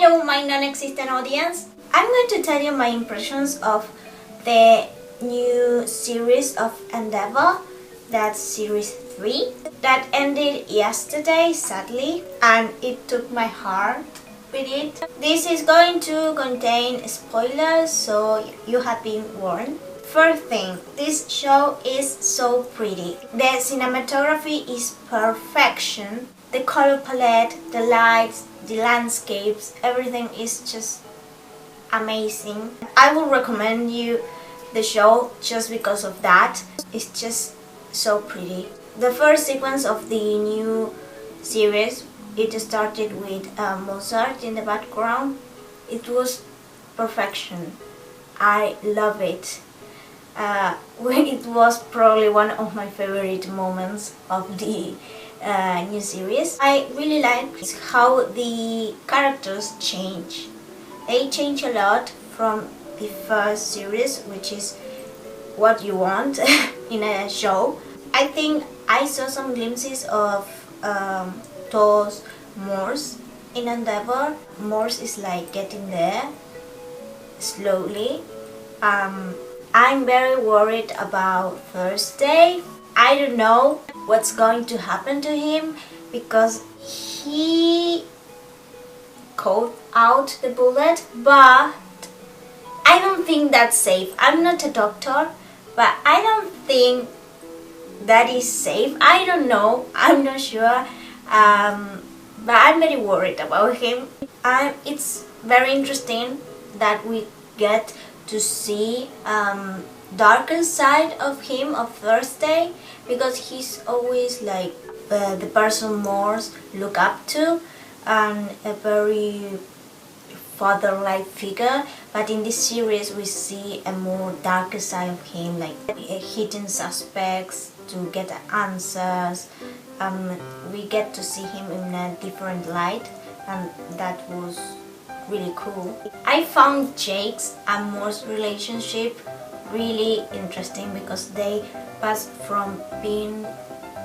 Hello, my non-existent audience. I'm going to tell you my impressions of the new series of Endeavour, that's series 3, that ended yesterday, sadly, and it took my heart with it. This is going to contain spoilers, so you have been warned. First thing, this show is so pretty. The cinematography is perfection. The color palette, the lights, the landscapes, everything is just amazing. I will recommend you the show just because of that. It's just so pretty. The first sequence of the new series, it started with Mozart in the background. It was perfection. I love it. It was probably one of my favorite moments of the new series. I really like how the characters change. They change a lot from the first series, which is what you want in a show. I think I saw some glimpses of Thor's Morse in Endeavour. Morse is like getting there slowly. I'm very worried about Thursday. I don't know what's going to happen to him because he caught out the bullet, but I don't think that's safe. I'm not a doctor, but I don't think that is safe. I don't know. I'm not sure. But I'm very worried about him. It's very interesting that we get to see darker side of him of Thursday, because he's always like the person Morse look up to and a very father-like figure. But in this series we see a more darker side of him, like hidden suspects to get answers. We get to see him in a different light, and that was really cool. I found Jake's and Moore's relationship really interesting because they passed from being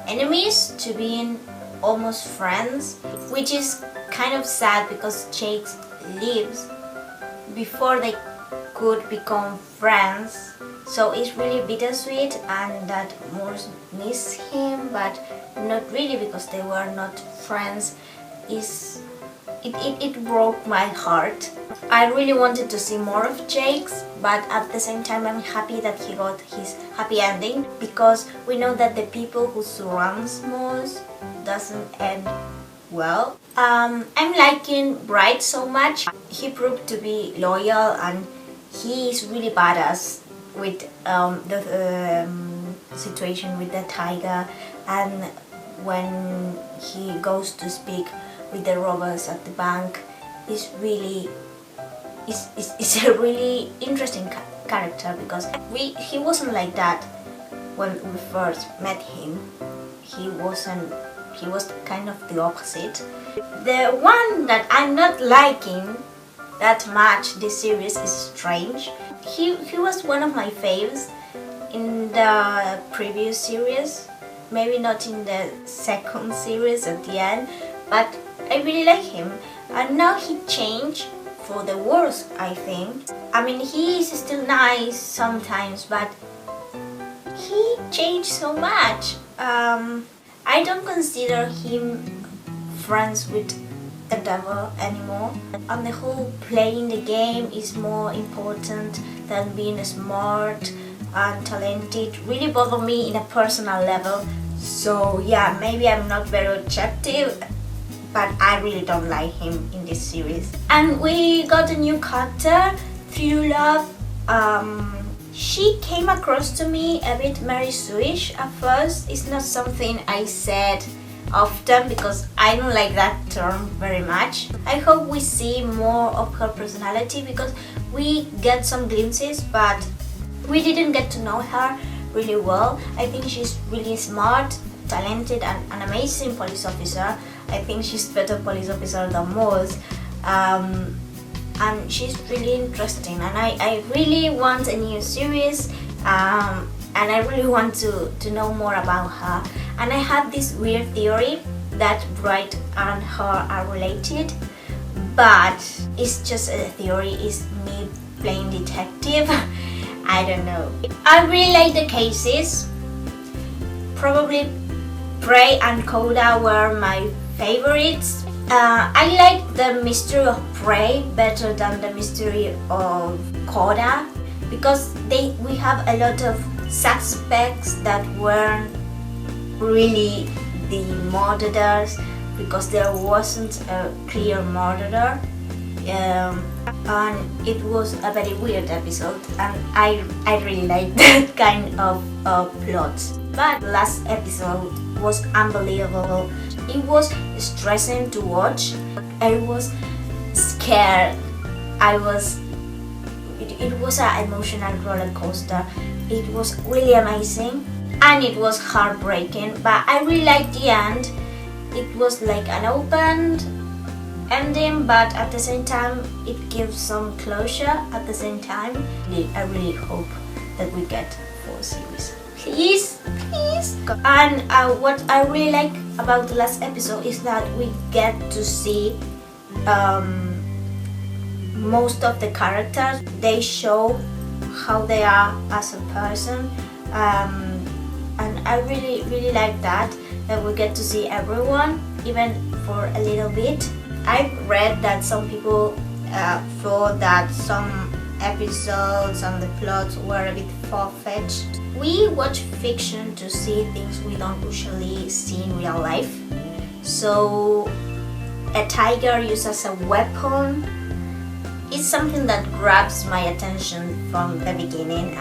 enemies to being almost friends, which is kind of sad because Jake lives before they could become friends. So it's really bittersweet, and that Moore miss him, but not really because they were not friends. It broke my heart. I really wanted to see more of Jake's, but at the same time I'm happy that he got his happy ending, because we know that the people who surrounds Moose doesn't end well. I'm liking Bright so much. He proved to be loyal, and he is really badass with the situation with the tiger, and when he goes to speak with the robbers at the bank, is really is a really interesting character, because he wasn't like that when we first met him. He was kind of the opposite. The one that I'm not liking that much this series is Strange. He was one of my faves in the previous series, maybe not in the second series at the end, but I really like him, and now he changed for the worse, I think. I mean, he is still nice sometimes, but he changed so much. I don't consider him friends with Endeavour anymore. On the whole, playing the game is more important than being smart and talented. Really bothered me in a personal level. So yeah, maybe I'm not very objective, but I really don't like him in this series. And we got a new character, True Love. She came across to me a bit Mary Sue-ish at first. It's not something I said often because I don't like that term very much. I hope we see more of her personality, because we get some glimpses, but we didn't get to know her really well. I think she's really smart, talented, and an amazing police officer. I think she's better police officer than most, and she's really interesting, and I really want a new series, and I really want to know more about her. And I have this weird theory that Bright and her are related, but it's just a theory, it's me playing detective. I don't know. I really like the cases. Probably Prey and Coda were my favorites. I like the mystery of Prey better than the mystery of Coda, because we have a lot of suspects that weren't really the murderers, because there wasn't a clear murderer. And it was a very weird episode, and I really like that kind of plot. But the last episode was unbelievable. It was stressing to watch. I was scared. It was an emotional roller coaster. It was really amazing, and it was heartbreaking, but I really liked the end. It was like an open ending, but at the same time it gives some closure at the same time. I really hope that we get 4 series. Please. And what I really like about the last episode is that we get to see most of the characters. They show how they are as a person, and I really like that we get to see everyone, even for a little bit. I've read that some people thought that some episodes and the plots were a bit far-fetched. We watch fiction to see things we don't usually see in real life. So a tiger used as a weapon is something that grabs my attention from the beginning.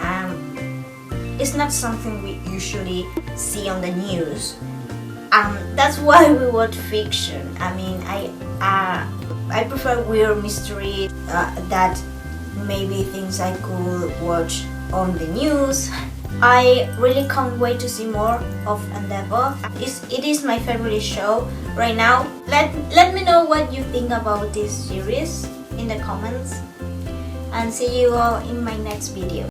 It's not something we usually see on the news. That's why we watch fiction. I mean, I prefer weird mystery that maybe things I could watch on the news. I really can't wait to see more of Endeavour. It is my favorite show right now. Let me know what you think about this series in the comments, and see you all in my next video.